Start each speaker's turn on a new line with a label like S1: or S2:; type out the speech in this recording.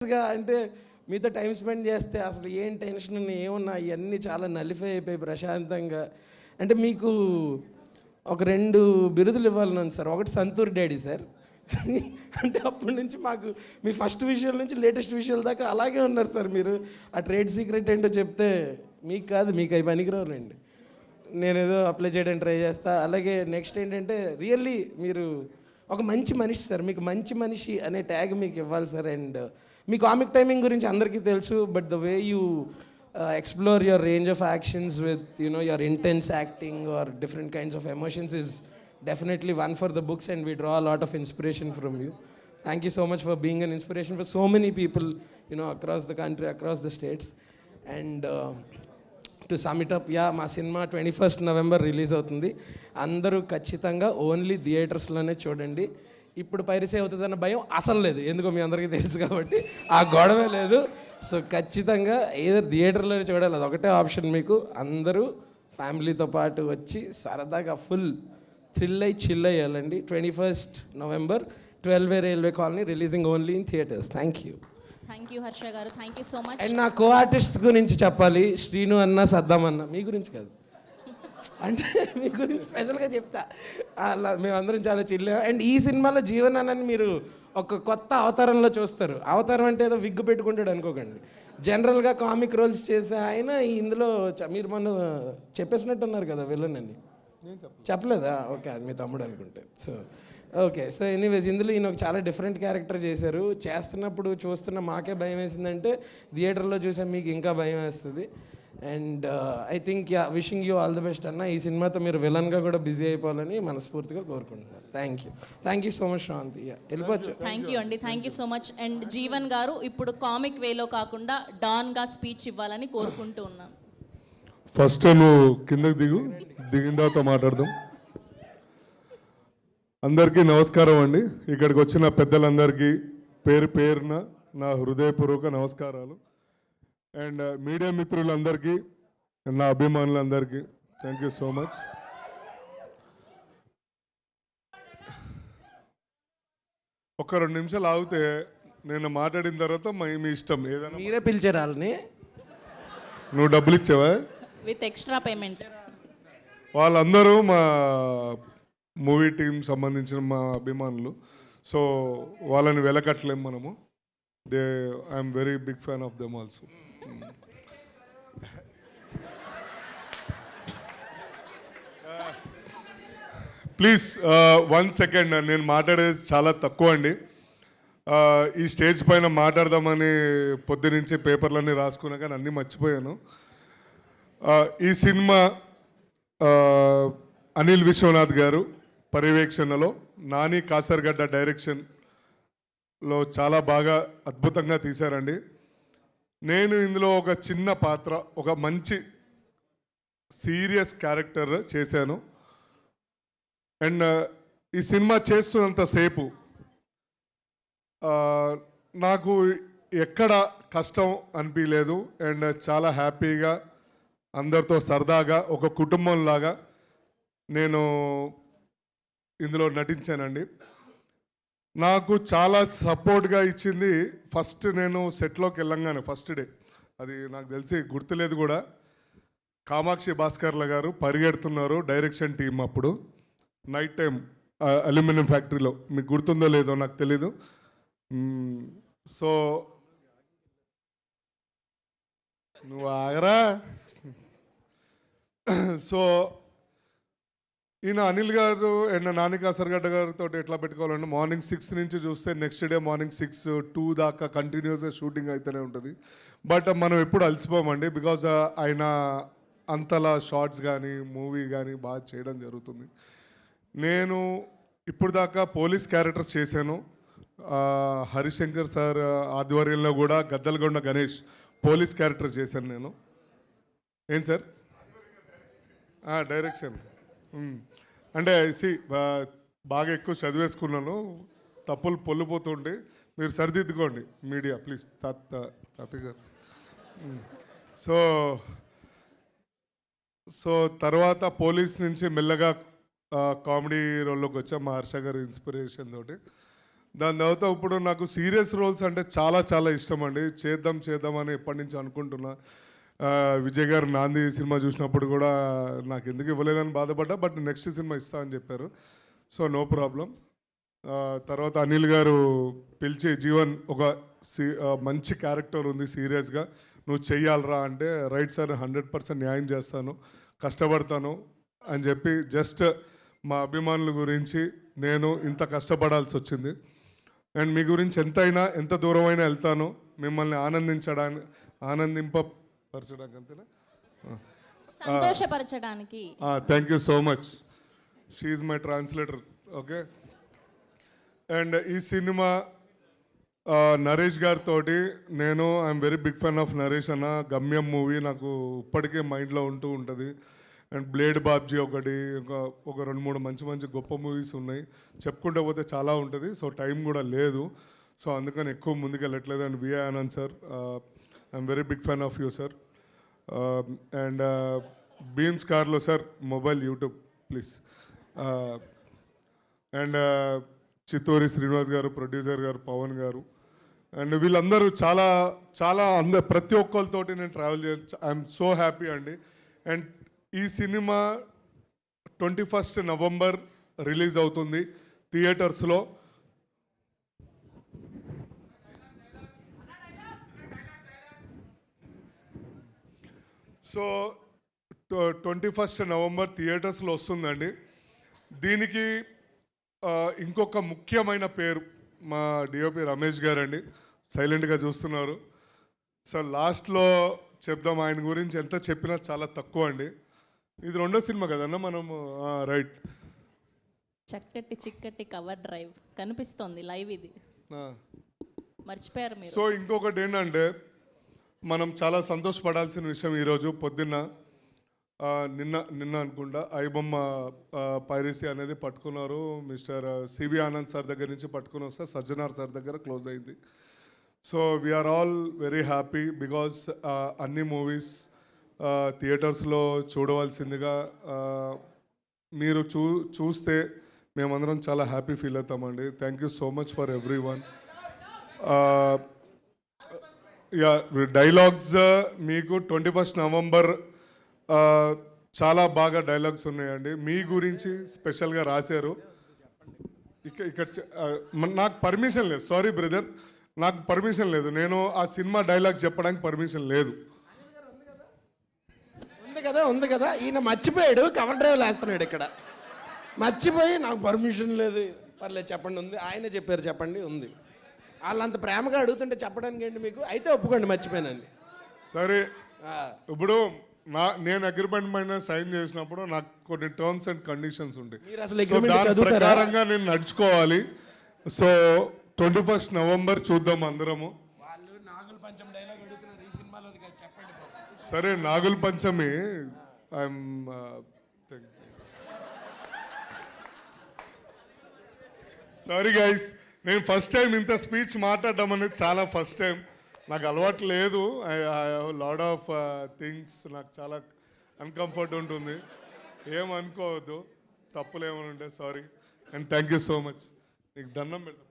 S1: అంటే మీతో time spend చేస్తే అసలు ఏం టెన్షన్ ఏమున్నా ఇవన్నీ చాలా నలిఫై అయిపోయి ప్రశాంతంగా. అంటే మీకు ఒక 2 బిరుదులు ఇవ్వాలని ఉంది సార్. ఒకటి సంతూర్ డాడీ సార్. అంటే అప్పటి నుంచి మాకు మీ ఫస్ట్ విజువల్ నుంచి లేటెస్ట్ విజువల్ దాకా అలాగే ఉన్నారు సార్ మీరు. ఆ ట్రేడ్ సీక్రెట్ ఏంటో చెప్తే మీకు కాదు, మీకు అవి పనికిరావులేండి. నేనేదో అప్లై చేయడానికి ట్రై చేస్తా. అలాగే నెక్స్ట్ ఏంటంటే రియల్లీ మీరు ఒక మంచి మనిషి సార్. మీకు మంచి మనిషి అనే ట్యాగ్ మీకు ఇవ్వాలి sir. And me comic timing గురించి అందరికీ తెలుసు, but the way you explore your range of actions with, you know, your intense acting or different kinds of emotions is definitely one for the books, and we draw a lot of inspiration from you. Thank you so much for being an inspiration for so many people, you know, across the country, across the states. And to sum it up, yeah, మా cinema 21st November release అవుతుంది. అందరూ ఖచ్చితంగా only థియేటర్స్లోనే చూడండి. ఇప్పుడు piracy అవుతుందన్న భయం అసలు లేదు, ఎందుకో మీ అందరికీ తెలుసు కాబట్టి ఆ గొడవే లేదు. సో ఖచ్చితంగా ఏదో థియేటర్లోనే చూడాలి, అది ఒకటే ఆప్షన్ మీకు. అందరూ ఫ్యామిలీతో పాటు వచ్చి సరదాగా ఫుల్ థ్రిల్ అయ్యి చిల్ అయ్యాలండి. 21st November 12 railway colony, releasing only in theaters. Thank you
S2: Harsha garu, thank you so much.
S1: And నా కో ఆర్టిస్ట్ గురించి చెప్పాలి. శ్రీను అన్న, సద్దాం అన్న. మీ గురించి కాదు, అంటే మీ గురించి స్పెషల్గా చెప్తా. అలా మేమందరం చాలా చిల్. అండ్ ఈ సినిమాలో జీవన్ అన్నని మీరు ఒక కొత్త అవతారంలో చూస్తారు. అవతారం అంటే ఏదో విగ్గు పెట్టుకుంటాడు అనుకోకండి. జనరల్గా కామిక్ రోల్స్ చేసే ఆయన ఇందులో మీరు మొన్న చెప్పేసినట్టున్నారు కదా విలన్ అని. చెప్పలేదా? ఓకే, అది మీ తమ్ముడు అనుకుంటే. సో ఓకే, సో ఎనీవేస్ ఇందులో ఈయన ఒక చాలా డిఫరెంట్ క్యారెక్టర్ చేశారు. చేస్తున్నప్పుడు చూస్తున్న మాకే భయం వేసిందంటే థియేటర్లో చూసే మీకు ఇంకా భయం వేస్తుంది. And I think yeah, wishing you all the best అన్న. ఈ సినిమాతో మీరు విలన్గా కూడా బిజీ అయిపోవాలని మనస్ఫూర్తిగా కోరుకుంటున్నాను. Thank you so much Sravanthi. వెళ్ళిపోవచ్చు.
S2: థ్యాంక్ యూ అండి, thank you so much. And Jeevan గారు ఇప్పుడు కామిక్ వేలో కాకుండా డాన్గా స్పీచ్ ఇవ్వాలని కోరుకుంటూ ఉన్నాను.
S3: ఫస్ట్ నువ్వు కిందకి దిగిన తర్వాత మాట్లాడదాం. అందరికీ నమస్కారం అండి. ఇక్కడికి వచ్చిన పెద్దలందరికీ పేరు పేరున నా హృదయపూర్వక నమస్కారాలు. అండ్ మీడియా మిత్రులందరికీ, నా అభిమానులందరికీ థ్యాంక్ యూ సో మచ్. ఒక 2 నిమిషాలు ఆగితే నేను మాట్లాడిన తర్వాత మీ ఇష్టం ఏదైనా.
S1: మీరే పిలిచారు వాళ్ళని?
S3: నువ్వు డబ్బులు ఇచ్చావా?
S2: With extra payment.
S3: వాళ్ళందరూ మా మూవీ టీం సంబంధించిన మా అభిమానులు. సో వాళ్ళని వెలకట్టలేం మనము. I'm very big fan of them also. Please 1 second, నేను మాట్లాడేది చాలా తక్కువ అండి. ఈ స్టేజ్ పైన మాట్లాడదామని పొద్దునుంచి పేపర్లన్నీ రాసుకున్నా కానీ అన్నీ మర్చిపోయాను. ఈ సినిమా అనిల్ విశ్వనాథ్ గారు పర్యవేక్షణలో, నాని కాసర్గడ్డ డైరెక్షన్లో చాలా బాగా అద్భుతంగా తీశారండి. నేను ఇందులో ఒక చిన్న పాత్ర, ఒక మంచి సీరియస్ క్యారెక్టర్ చేశాను. అండ్ ఈ సినిమా చేస్తున్నంతసేపు నాకు ఎక్కడ కష్టం అనిపించలేదు. అండ్ చాలా హ్యాపీగా అందరితో సరదాగా ఒక కుటుంబంలాగా నేను ఇందులో నటించానండి. నాకు చాలా సపోర్ట్గా ఇచ్చింది ఫస్ట్ నేను సెట్లోకి వెళ్ళంగానే ఫస్ట్ డే, అది నాకు తెలిసి గుర్తులేదు కూడా, కామాక్షి భాస్కర్ల గారు పరిగెడుతున్నారు డైరెక్షన్ టీం. అప్పుడు నైట్ టైం అల్యూమినియం ఫ్యాక్టరీలో, మీకు గుర్తుందో లేదో నాకు తెలీదు. సో నువ్వు ఆగరా. సో ఈయన అనిల్ గారు అండ్ నాని కాసర్గడ్డ గారితో ఎట్లా పెట్టుకోవాలంటే, మార్నింగ్ 6 నుంచి చూస్తే నెక్స్ట్ డే మార్నింగ్ 6-2 దాకా కంటిన్యూస్గా షూటింగ్ అయితేనే ఉంటుంది. బట్ మనం ఎప్పుడు అలసిపోమండి, బికాజ్ ఆయన అంతలా షార్ట్స్ కానీ మూవీ కానీ బాగా చేయడం జరుగుతుంది. నేను ఇప్పుడు దాకా పోలీస్ క్యారెక్టర్స్ చేశాను. హరిశంకర్ సార్ ఆధ్వర్యంలో కూడా గద్దలగొండ గణేష్ పోలీస్ క్యారెక్టర్ చేశాను నేను. ఏం సార్ డైరెక్షన్ అంటే బాగా ఎక్కువ చదివేసుకున్నాను, తప్పులు పొల్లిపోతుంటే మీరు సరిదిద్దుకోండి మీడియా ప్లీజ్. తాతయ్య గారు. సో తర్వాత పోలీస్ నుంచి మెల్లగా కామెడీ రోల్లోకి వచ్చాం మా హర్ష గారి ఇన్స్పిరేషన్ తోటి. దాని తర్వాత ఇప్పుడు నాకు సీరియస్ రోల్స్ అంటే చాలా చాలా ఇష్టం అండి. చేద్దాం అని ఎప్పటి నుంచి అనుకుంటున్నా. విజయ్ గారు నాంది సినిమా చూసినప్పుడు కూడా నాకు ఎందుకు ఇవ్వలేదని బాధపడ్డా, బట్ నెక్స్ట్ సినిమా ఇస్తా అని చెప్పారు. So no problem. తర్వాత అనిల్ గారు పిలిచి జీవన్ ఒక మంచి క్యారెక్టర్ ఉంది సీరియస్గా, నువ్వు చెయ్యాలరా అంటే రైట్ సార్ 100% న్యాయం చేస్తాను, కష్టపడతాను అని చెప్పి జస్ట్ మా అభిమానుల గురించి నేను ఇంత కష్టపడాల్సి వచ్చింది. అండ్ మీ గురించి ఎంత దూరమైనా వెళ్తాను మిమ్మల్ని ఆనందింపపరచడానికి అంతేనా,
S2: సంతోషపరచడానికి.
S3: Thank you so much. She my translator. Okay. And ఈ సినిమా నరేష్ గారితో నేను I'm very big fan of Naresh అన్న. గమ్యం మూవీ నాకు ఇప్పటికే మైండ్లో ఉంటూ ఉంటుంది. అండ్ బ్లేడ్ బాబ్జీ ఒకటి, ఒక 2-3 మంచి గొప్ప మూవీస్ ఉన్నాయి. చెప్పుకుంటే పోతే చాలా ఉంటుంది. సో టైం కూడా లేదు. సో అందుకని ఎక్కువ ముందుకు వెళ్ళట్లేదు. And V I Anand sir, I'm very big fan of you sir. And Bheems కార్లో sir mobile YouTube please. And Chittoori Srinivas garu, producer గారు, పవన్ గారు, అండ్ వీళ్ళందరూ చాలా ప్రతి ఒక్కరితోటి నేను ట్రావెల్ చేయొచ్చు. ఐఎమ్ సో హ్యాపీ అండి. అండ్ ఈ సినిమా 21 నవంబర్ రిలీజ్ అవుతుంది థియేటర్స్లో. సో 21 నవంబర్ థియేటర్స్లో వస్తుందండి. దీనికి ఇంకొక ముఖ్యమైన పేరు మా డిఓపి రమేష్ గారు అండి. సైలెంట్గా చూస్తున్నారు. సార్ లాస్ట్లో చెప్దాం, ఆయన గురించి ఎంత చెప్పినా చాలా తక్కువ అండి. ఇది 2వ సినిమా కదన్నా మనము, రైట్.
S2: చిక్కటి కవర్ డ్రైవ్ కనిపిస్తోంది లైవ్, ఇది మర్చిపోయారు మీరు.
S3: సో ఇంకొకటి ఏంటంటే మనం చాలా సంతోషపడాల్సిన విషయం ఈరోజు పొద్దున్న నిన్న అనుకుంటా ఐబొమ్మ పైరసీ అనేది పట్టుకున్నారు. మిస్టర్ సివి ఆనంద్ సార్ దగ్గర నుంచి పట్టుకుని వస్తే సజ్జనార్ సార్ దగ్గర క్లోజ్ అయింది. So we are all very happy because అన్ని మూవీస్ థియేటర్స్లో చూడవలసిందిగా మీరు చూస్తే మేమందరం చాలా హ్యాపీ ఫీల్ అవుతామండి. Thank you so much for everyone. Yeah, dialogues మీకు 21 నవంబర్ చాలా బాగా డైలాగ్స్ ఉన్నాయండి. మీ గురించి స్పెషల్గా రాశారు. ఇక్కడ నాకు పర్మిషన్ లేదు, సారీ బ్రదర్, నాకు పర్మిషన్ లేదు. నేను ఆ సినిమా డైలాగ్ చెప్పడానికి పర్మిషన్ లేదు.
S1: ఉంది కదా ఈయన మర్చిపోయాడు, కవర్ డ్రైవ్ వేస్తున్నాడు ఇక్కడ. మర్చిపోయి నాకు పర్మిషన్ లేదు, పర్లేదు చెప్పండి, ఉంది. ఆయన చెప్పారు చెప్పండి, ఉంది. వాళ్ళంత ప్రేమగా అడుగుతుంటే చెప్పడానికి ఏంటి మీకు? అయితే ఒప్పుకోండి, మర్చిపోయానండి.
S3: సరే, ఇప్పుడు నేను అగ్రిమెంట్ పైన సైన్ చేసినప్పుడు నాకు కొన్ని టర్మ్స్ అండ్ కండిషన్స్ ఉంటాయి. దాని ప్రకారంగా నేను నడుచుకోవాలి. సో 21 నవంబర్ చూద్దాం అందరము. సరే, నాగుల పంచమి ఐఎమ్ సారీ గైస్, నేను ఫస్ట్ టైం ఇంత స్పీచ్ మాట్లాడడం అనేది చాలా ఫస్ట్ టైం. నాకు అలవాటు లేదు. I have lot of things. నాకు చాలా అన్కంఫర్ట్ ఉంటుంది. ఏమనుకోవద్దు, తప్పులు ఏమైనా ఉంటే sorry. And thank you so much. నీకు దండం పెడతాను.